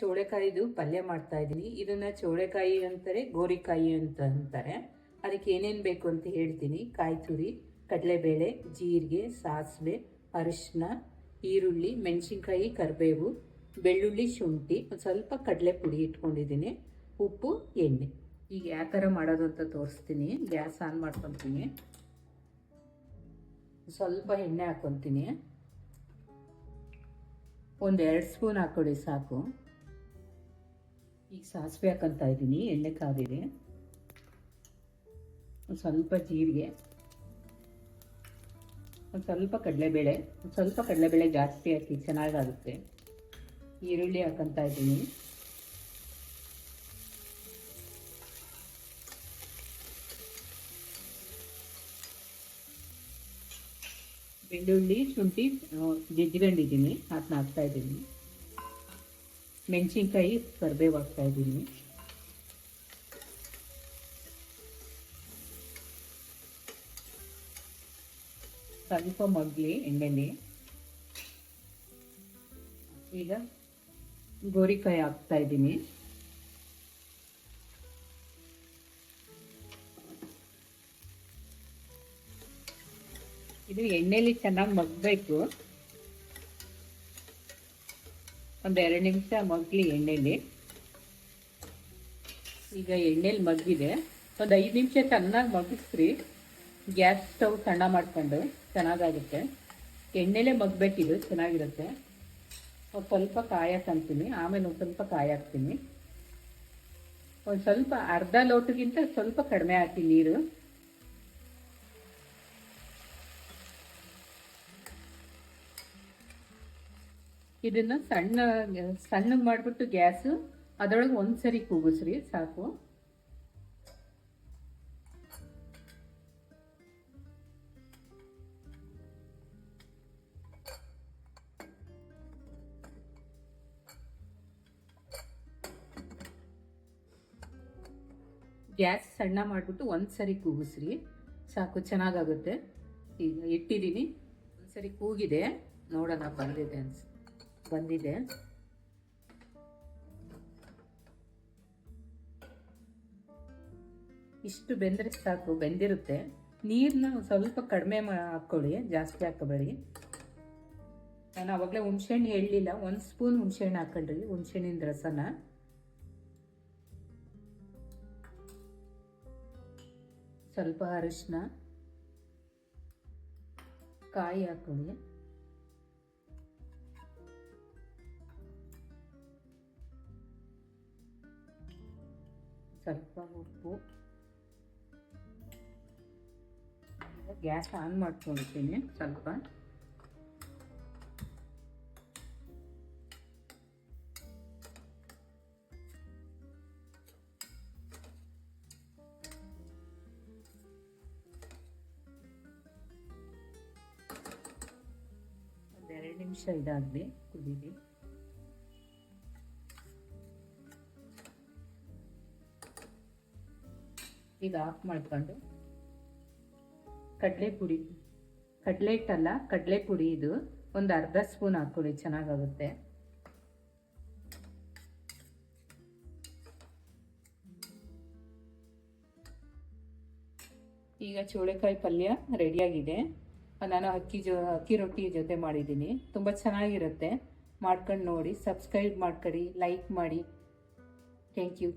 ಚೋಳೆಕಾಯಿದು ಪಲ್ಯ ಮಾಡ್ತಾ ಇದ್ದೀನಿ. ಇದನ್ನ ಚೋಳೆಕಾಯಿ ಅಂತಾರೆ, ಗೋರಿಕಾಯಿ ಅಂತ ಅಂತಾರೆ. ಅದಕ್ಕೆ ಏನೇನು ಬೇಕು ಅಂತ ಹೇಳ್ತೀನಿ. ಕಾಯಿ ತುರಿ, ಕಡಲೆಬೇಳೆ, ಜೀರಿಗೆ, ಸಾಸಿವೆ, ಅರಿಶಿನ, ಈರುಳ್ಳಿ, ಮೆಣಸಿನ್ಕಾಯಿ, ಕರಿಬೇವು, ಬೆಳ್ಳುಳ್ಳಿ, ಶುಂಠಿ, ಒಂದು ಸ್ವಲ್ಪ ಕಡಲೆ ಪುಡಿ ಇಟ್ಕೊಂಡಿದ್ದೀನಿ, ಉಪ್ಪು, ಎಣ್ಣೆ. ಈಗ ಯಾವ ಥರ ಮಾಡೋದು ಅಂತ ತೋರಿಸ್ತೀನಿ. ಗ್ಯಾಸ್ ಆನ್ ಮಾಡ್ಕೊತೀನಿ. ಸ್ವಲ್ಪ ಎಣ್ಣೆ ಹಾಕ್ಕೊತೀನಿ. ಒಂದು 2 ಸ್ಪೂನ್ ಹಾಕ್ಕೊಳ್ಳಿ ಸಾಕು. ಈಗ ಸಾಸಿವೆ ಹಾಕ್ಕೊತಾ ಇದ್ದೀನಿ. ಎಣ್ಣೆ ಕಾದಿದೆ. ಒಂದು ಸ್ವಲ್ಪ ಜೀರಿಗೆ, ಒಂದು ಸ್ವಲ್ಪ ಕಡಲೆಬೇಳೆ, ಒಂದು ಸ್ವಲ್ಪ ಕಡಲೆಬೇಳೆ ಜಾಸ್ತಿ ಹಾಕಿ ಚೆನ್ನಾಗಾಗುತ್ತೆ. ಈರುಳ್ಳಿ ಹಾಕ್ಕೊತಾ ಇದ್ದೀನಿ. ಬೆಳ್ಳುಳ್ಳಿ, ಶುಂಠಿ ಜಜ್ಜಿಕೊಂಡಿದ್ದೀನಿ, ಅದನ್ನ ಹಾಕ್ತಾ ಇದ್ದೀನಿ. ಮೆಣಸಿನ್ಕಾಯಿ, ಕರಿಬೇವು ಹಾಕ್ತಾ ಇದ್ದೀನಿ. ಸ್ವಲ್ಪ ಮಗ್ಲಿ ಎಣ್ಣೆಲಿ. ಈಗ ಗೋರಿಕಾಯಿ ಹಾಕ್ತಾ ಇದ್ದೀನಿ. ಇದು ಎಣ್ಣೆಲಿ ಚೆನ್ನಾಗಿ ಮಗ್ಬೇಕು. ಒಂದು 2 ನಿಮಿಷ ಮಗ್ಲಿ ಎಣ್ಣೆಲಿ. ಈಗ ಎಣ್ಣೆಲಿ ಮಗ್ಗಿದೆ. ಒಂದು 5 ನಿಮಿಷ ಚೆನ್ನಾಗಿ ಮಗಿಸ್ರಿ. ಗ್ಯಾಸ್ ಸ್ಟವ್ ಸಣ್ಣ ಮಾಡ್ಕೊಂಡು ಚೆನ್ನಾಗಾಗುತ್ತೆ. ಎಣ್ಣೆಲೇ ಮಗ್ಬೇಕಿದು, ಚೆನ್ನಾಗಿರುತ್ತೆ. ಒಂದು ಸ್ವಲ್ಪ ಕಾಯಿ ಹಾಕ್ತೀನಿ. ಆಮೇಲೆ ಒಂದು ಸ್ವಲ್ಪ ಕಾಯಿ ಹಾಕ್ತೀನಿ. ಒಂದು ಸ್ವಲ್ಪ ಅರ್ಧ ಲೋಟಗಿಂತ ಸ್ವಲ್ಪ ಕಡಿಮೆ ಹಾಕಿ ನೀರು. ಇದನ್ನು ಸಣ್ಣಗೆ ಮಾಡಿಬಿಟ್ಟು ಗ್ಯಾಸು ಅದರೊಳಗೆ ಒಂದ್ಸರಿ ಕೂಗಿಸ್ರಿ ಸಾಕು. ಗ್ಯಾಸ್ ಸಣ್ಣ ಮಾಡಿಬಿಟ್ಟು ಒಂದ್ಸರಿ ಕೂಗಿಸ್ರಿ ಸಾಕು, ಚೆನ್ನಾಗಾಗುತ್ತೆ. ಈಗ ಇಟ್ಟಿದ್ದೀನಿ, ಒಂದ್ಸರಿ ಕೂಗಿದೆ, ನೋಡೋಣ ಬಂದಿದೆ. ಇಷ್ಟು ಬೆಂದರೆ ಸಾಕು, ಬೆಂದಿರುತ್ತೆ. ನೀರನ್ನ ಸ್ವಲ್ಪ ಕಡಿಮೆ ಹಾಕ್ಕೊಳ್ಳಿ, ಜಾಸ್ತಿ ಹಾಕೋಬೇಡಿ. ನಾನು ಆವಾಗಲೇ ಹುಣಸೆಹಣ್ಣು ಹೇಳಲಿಲ್ಲ, 1 ಸ್ಪೂನ್ ಹುಣಸೆಹಣ್ಣು ಹಾಕೊಂಡ್ರಿ, ಹುಣಸೆಹಣ್ಣಿನ ರಸನ. ಸ್ವಲ್ಪ ಅರಿಶಿನ, ಕಾಯಿ ಹಾಕೊಳ್ಳಿ, ಸ್ವಲ್ಪ ಉಪ್ಪು. ಗ್ಯಾಸ್ ಆನ್ ಮಾಡ್ಕೊಂಡಿದ್ದೀನಿ ಸ್ವಲ್ಪ. ಒಂದು 2 ನಿಮಿಷ ಇದಾಗಲಿ, ಕುದೀಲಿ. ಈಗ ಆಫ್ ಮಾಡ್ಕೊಂಡು ಕಡಲೆ ಹಿಟ್ಟಲ್ಲ, ಕಡಲೆ ಪುಡಿ, ಇದು ಒಂದು ಅರ್ಧ ಸ್ಪೂನ್ ಹಾಕೊಳ್ಳಿ, ಚೆನ್ನಾಗಾಗುತ್ತೆ. ಈಗ ಚೋಳೆಕಾಯಿ ಪಲ್ಯ ರೆಡಿಯಾಗಿದೆ. ನಾನು ಅಕ್ಕಿ ರೊಟ್ಟಿ ಜೊತೆ ಮಾಡಿದ್ದೀನಿ. ತುಂಬ ಚೆನ್ನಾಗಿರುತ್ತೆ, ಮಾಡ್ಕೊಂಡು ನೋಡಿ. ಸಬ್ಸ್ಕ್ರೈಬ್ ಮಾಡ್ಕೊಳ್ಳಿ, ಲೈಕ್ ಮಾಡಿ. Thank you.